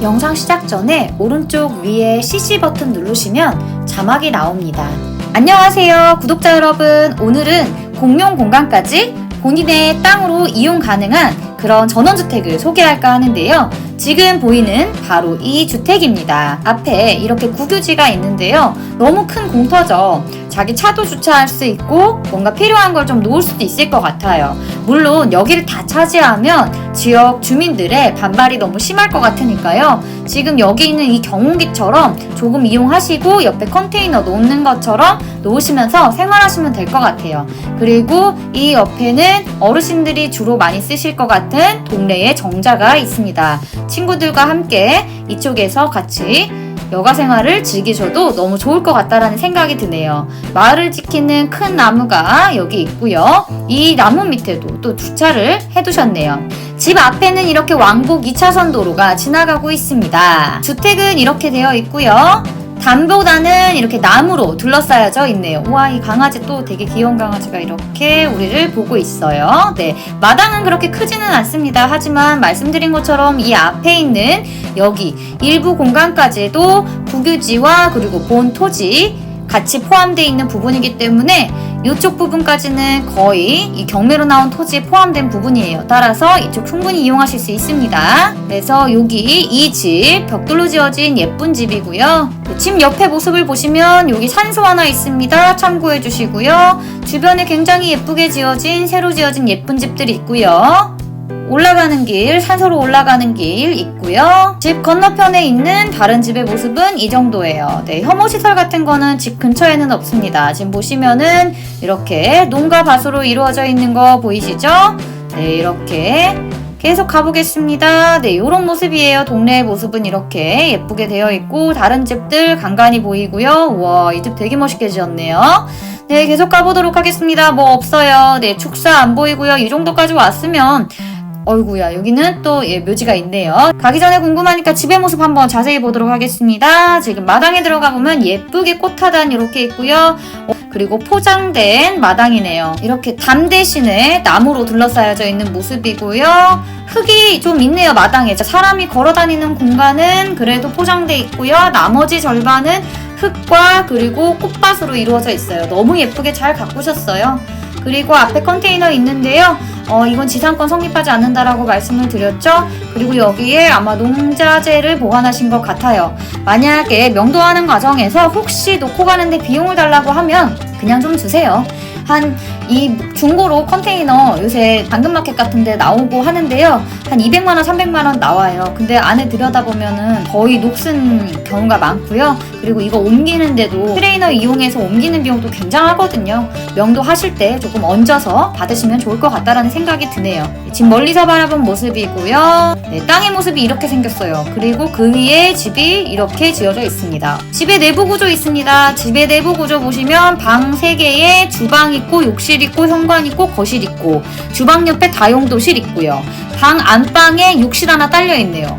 영상 시작 전에 오른쪽 위에 CC 버튼 누르시면 자막이 나옵니다. 안녕하세요 구독자 여러분, 오늘은 공용 공간까지 본인의 땅으로 이용 가능한 그런 전원주택을 소개할까 하는데요. 지금 보이는 바로 이 주택입니다. 앞에 이렇게 국유지가 있는데요. 너무 큰 공터죠. 자기 차도 주차할 수 있고 뭔가 필요한 걸 좀 놓을 수도 있을 것 같아요. 물론 여기를 다 차지하면 지역 주민들의 반발이 너무 심할 것 같으니까요. 지금 여기 있는 이 경운기처럼 조금 이용하시고 옆에 컨테이너 놓는 것처럼 놓으시면서 생활하시면 될 것 같아요. 그리고 이 옆에는 어르신들이 주로 많이 쓰실 것 같은 동네의 정자가 있습니다. 친구들과 함께 이쪽에서 같이 여가 생활을 즐기셔도 너무 좋을 것 같다라는 생각이 드네요. 마을을 지키는 큰 나무가 여기 있고요. 이 나무 밑에도 또 주차를 해두셨네요. 집 앞에는 이렇게 왕복 2차선 도로가 지나가고 있습니다. 주택은 이렇게 되어 있고요. 담보다는 이렇게 나무로 둘러싸여져 있네요. 우와, 이 강아지 또 되게 귀여운 강아지가 이렇게 우리를 보고 있어요. 네, 마당은 그렇게 크지는 않습니다. 하지만 말씀드린 것처럼 이 앞에 있는 여기 일부 공간까지도 국유지와 그리고 본 토지 같이 포함되어 있는 부분이기 때문에 이쪽 부분까지는 거의 이 경매로 나온 토지에 포함된 부분이에요. 따라서 이쪽 충분히 이용하실 수 있습니다. 그래서 여기 이 집 벽돌로 지어진 예쁜 집이고요. 집 옆에 모습을 보시면 여기 산소 하나 있습니다. 참고해 주시고요. 주변에 굉장히 예쁘게 지어진 새로 지어진 예쁜 집들이 있고요. 올라가는 길, 산소로 올라가는 길 있고요. 집 건너편에 있는 다른 집의 모습은 이 정도예요. 네, 혐오시설 같은 거는 집 근처에는 없습니다. 지금 보시면은 이렇게 농가 밭으로 이루어져 있는 거 보이시죠? 네, 이렇게 계속 가보겠습니다. 네, 이런 모습이에요. 동네의 모습은 이렇게 예쁘게 되어 있고 다른 집들 간간히 보이고요. 우와, 이 집 되게 멋있게 지었네요. 네, 계속 가보도록 하겠습니다. 뭐 없어요. 네, 축사 안 보이고요. 이 정도까지 왔으면 어이구야, 여기는 또 묘지가 있네요. 가기 전에 궁금하니까 집의 모습 한번 자세히 보도록 하겠습니다. 지금 마당에 들어가 보면 예쁘게 꽃하단 이렇게 있고요. 그리고 포장된 마당이네요. 이렇게 담 대신에 나무로 둘러싸여져 있는 모습이고요. 흙이 좀 있네요, 마당에. 사람이 걸어 다니는 공간은 그래도 포장돼 있고요. 나머지 절반은 흙과 그리고 꽃밭으로 이루어져 있어요. 너무 예쁘게 잘 가꾸셨어요. 그리고 앞에 컨테이너 있는데요. 이건 지상권 성립하지 않는다라고 말씀을 드렸죠. 그리고 여기에 아마 농자재를 보관하신 것 같아요. 만약에 명도하는 과정에서 혹시 놓고 가는데 비용을 달라고 하면 그냥 좀 주세요. 이 중고로 컨테이너 요새 당근마켓 같은 데 나오고 하는데요. 한 200만원, 300만원 나와요. 근데 안에 들여다보면은 거의 녹슨 경우가 많고요. 그리고 이거 옮기는데도 트레이너 이용해서 옮기는 비용도 굉장하거든요. 명도하실 때 조금 얹어서 받으시면 좋을 것 같다라는 생각이 드네요. 집 멀리서 바라본 모습이고요. 네, 땅의 모습이 이렇게 생겼어요. 그리고 그 위에 집이 이렇게 지어져 있습니다. 집의 내부 구조 있습니다. 집의 내부 구조 보시면 방 3개에 주방 있고 욕실 있고 현관 있고 거실 있고 주방 옆에 다용도실 있고요. 방 안방에 욕실 하나 딸려 있네요.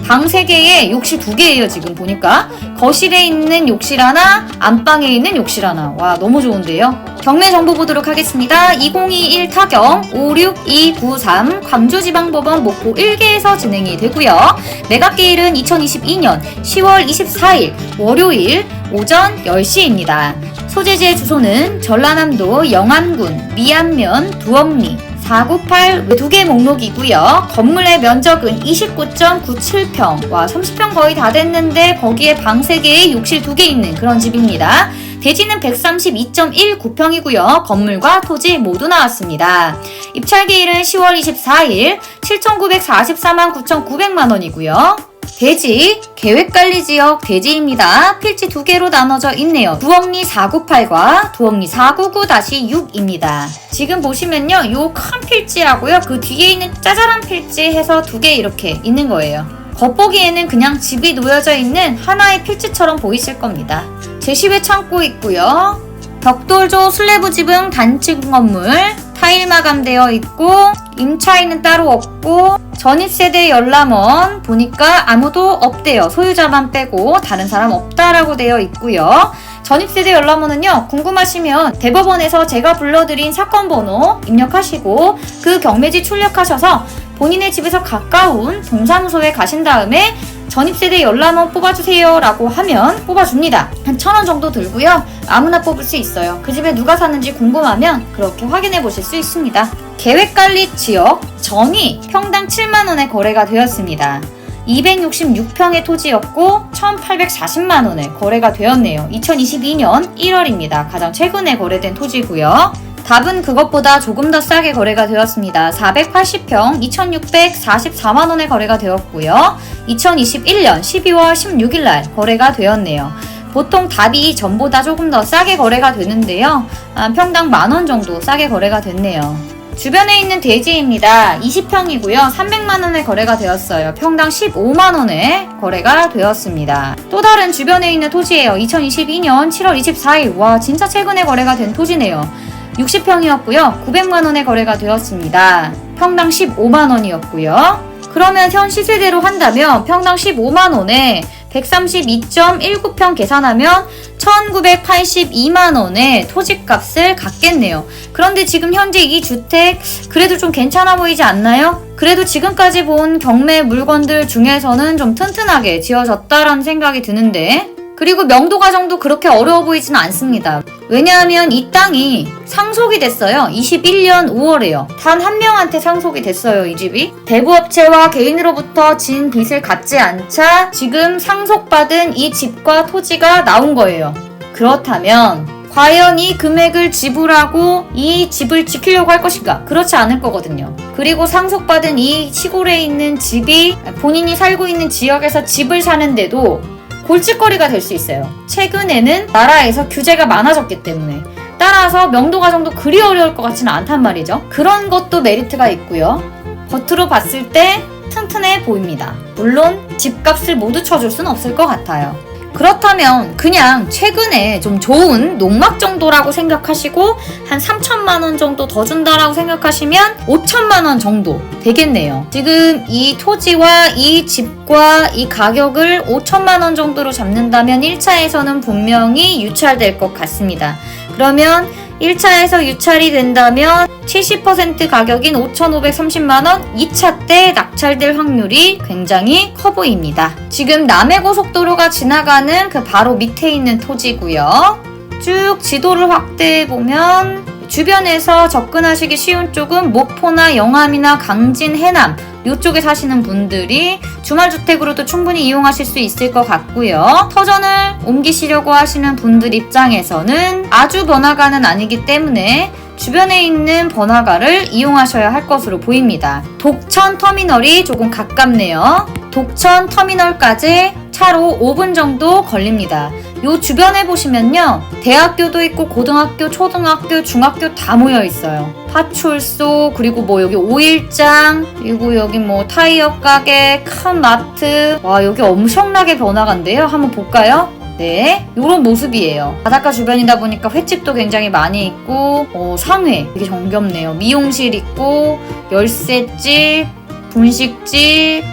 방 3개에 욕실 2개예요. 지금 보니까 거실에 있는 욕실 하나, 안방에 있는 욕실 하나. 와, 너무 좋은데요. 경매 정보 보도록 하겠습니다. 2021 타경 56293 광주지방법원 목포 1개에서 진행이 되고요. 매각기일은 2022년 10월 24일 월요일 오전 10시입니다. 소재지의 주소는 전라남도 영암군 미안면 두억리 498 2개 목록이고요. 건물의 면적은 29.97평. 와, 30평 거의 다 됐는데 거기에 방 3개에 욕실 2개 있는 그런 집입니다. 대지는 132.19평이고요. 건물과 토지 모두 나왔습니다. 입찰기일은 10월 24일 7,944만 9,900만원이고요. 대지, 계획관리지역 대지입니다. 필지 2개로 나눠져 있네요. 두억리 498과 두억리 499-6입니다. 지금 보시면요, 요 큰 필지하고요, 그 뒤에 있는 짜잘한 필지 해서 2개 이렇게 있는 거예요. 겉보기에는 그냥 집이 놓여져 있는 하나의 필지처럼 보이실 겁니다. 제시외 창고 있고요. 벽돌조 슬래브 지붕 단층 건물, 타일 마감되어 있고 임차인은 따로 없고 전입세대 열람원 보니까 아무도 없대요. 소유자만 빼고 다른 사람 없다라고 되어 있고요. 전입세대 열람원은요, 궁금하시면 대법원에서 제가 불러드린 사건 번호 입력하시고 그 경매지 출력하셔서 본인의 집에서 가까운 동사무소에 가신 다음에 전입세대 열람원 뽑아주세요 라고 하면 뽑아줍니다. 한 1,000원 정도 들고요. 아무나 뽑을 수 있어요. 그 집에 누가 사는지 궁금하면 그렇게 확인해 보실 수 있습니다. 계획관리 지역 전이 평당 7만원에 거래가 되었습니다. 266평의 토지였고 1,840만원에 거래가 되었네요. 2022년 1월입니다. 가장 최근에 거래된 토지고요. 답은 그것보다 조금 더 싸게 거래가 되었습니다. 480평 2,644만원에 거래가 되었고요. 2021년 12월 16일날 거래가 되었네요. 보통 답이 전보다 조금 더 싸게 거래가 되는데요. 평당 만원 정도 싸게 거래가 됐네요. 주변에 있는 대지입니다. 20평이고요. 300만원에 거래가 되었어요. 평당 15만원에 거래가 되었습니다. 또 다른 주변에 있는 토지예요. 2022년 7월 24일. 와, 진짜 최근에 거래가 된 토지네요. 60평이었고요. 900만원에 거래가 되었습니다. 평당 15만원이었고요. 그러면 현 시세대로 한다면 평당 15만원에 132.19평 계산하면 1,982만원의 토지값을 갖겠네요. 그런데 지금 현재 이 주택 그래도 좀 괜찮아 보이지 않나요? 그래도 지금까지 본 경매 물건들 중에서는 좀 튼튼하게 지어졌다라는 생각이 드는데, 그리고 명도 과정도 그렇게 어려워 보이지는 않습니다. 왜냐하면 이 땅이 상속이 됐어요. 21년 5월에요. 단 한 명한테 상속이 됐어요, 이 집이. 대부업체와 개인으로부터 진 빚을 갚지 않자 지금 상속받은 이 집과 토지가 나온 거예요. 그렇다면 과연 이 금액을 지불하고 이 집을 지키려고 할 것인가? 그렇지 않을 거거든요. 그리고 상속받은 이 시골에 있는 집이 본인이 살고 있는 지역에서 집을 사는데도 골칫거리가 될 수 있어요. 최근에는 나라에서 규제가 많아졌기 때문에. 따라서 명도 과정도 그리 어려울 것 같지는 않단 말이죠. 그런 것도 메리트가 있고요. 겉으로 봤을 때 튼튼해 보입니다. 물론 집값을 모두 쳐줄 순 없을 것 같아요. 그렇다면 그냥 최근에 좀 좋은 농막 정도라고 생각하시고 한 3천만원 정도 더 준다라고 생각하시면 5천만원 정도 되겠네요. 지금 이 토지와 이 집과 이 가격을 5천만원 정도로 잡는다면 1차에서는 분명히 유찰될 것 같습니다. 그러면 1차에서 유찰이 된다면 70% 가격인 5,530만원 2차 때 낙찰될 확률이 굉장히 커 보입니다. 지금 남해고속도로가 지나가는 그 바로 밑에 있는 토지고요. 쭉 지도를 확대해보면 주변에서 접근하시기 쉬운 쪽은 목포나 영암이나 강진, 해남 이쪽에 사시는 분들이 주말주택으로도 충분히 이용하실 수 있을 것 같고요. 터전을 옮기시려고 하시는 분들 입장에서는 아주 번화가는 아니기 때문에 주변에 있는 번화가를 이용하셔야 할 것으로 보입니다. 독천 터미널이 조금 가깝네요. 독천 터미널까지 차로 5분 정도 걸립니다. 요 주변에 보시면요, 대학교도 있고 고등학교, 초등학교, 중학교 다 모여 있어요. 파출소, 그리고 뭐 여기 오일장, 그리고 여기 뭐 타이어 가게, 큰 마트. 와, 여기 엄청나게 번화가인데요. 한번 볼까요? 네, 요런 모습이에요. 바닷가 주변이다 보니까 횟집도 굉장히 많이 있고, 상회 되게 정겹네요. 미용실 있고, 열쇠집, 분식집,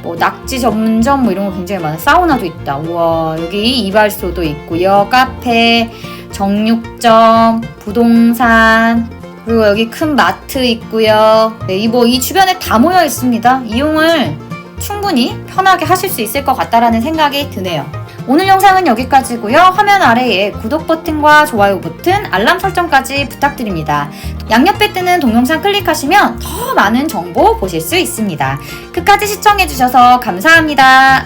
뭐 낙지 전문점 뭐 이런 거 굉장히 많아요. 사우나도 있다. 우와, 여기 이발소도 있고요. 카페, 정육점, 부동산, 그리고 여기 큰 마트 있고요. 네, 이 주변에 다 모여 있습니다. 이용을 충분히 편하게 하실 수 있을 것 같다라는 생각이 드네요. 오늘 영상은 여기까지고요. 화면 아래에 구독 버튼과 좋아요 버튼, 알람 설정까지 부탁드립니다. 양옆에 뜨는 동영상 클릭하시면 더 많은 정보 보실 수 있습니다. 끝까지 시청해주셔서 감사합니다.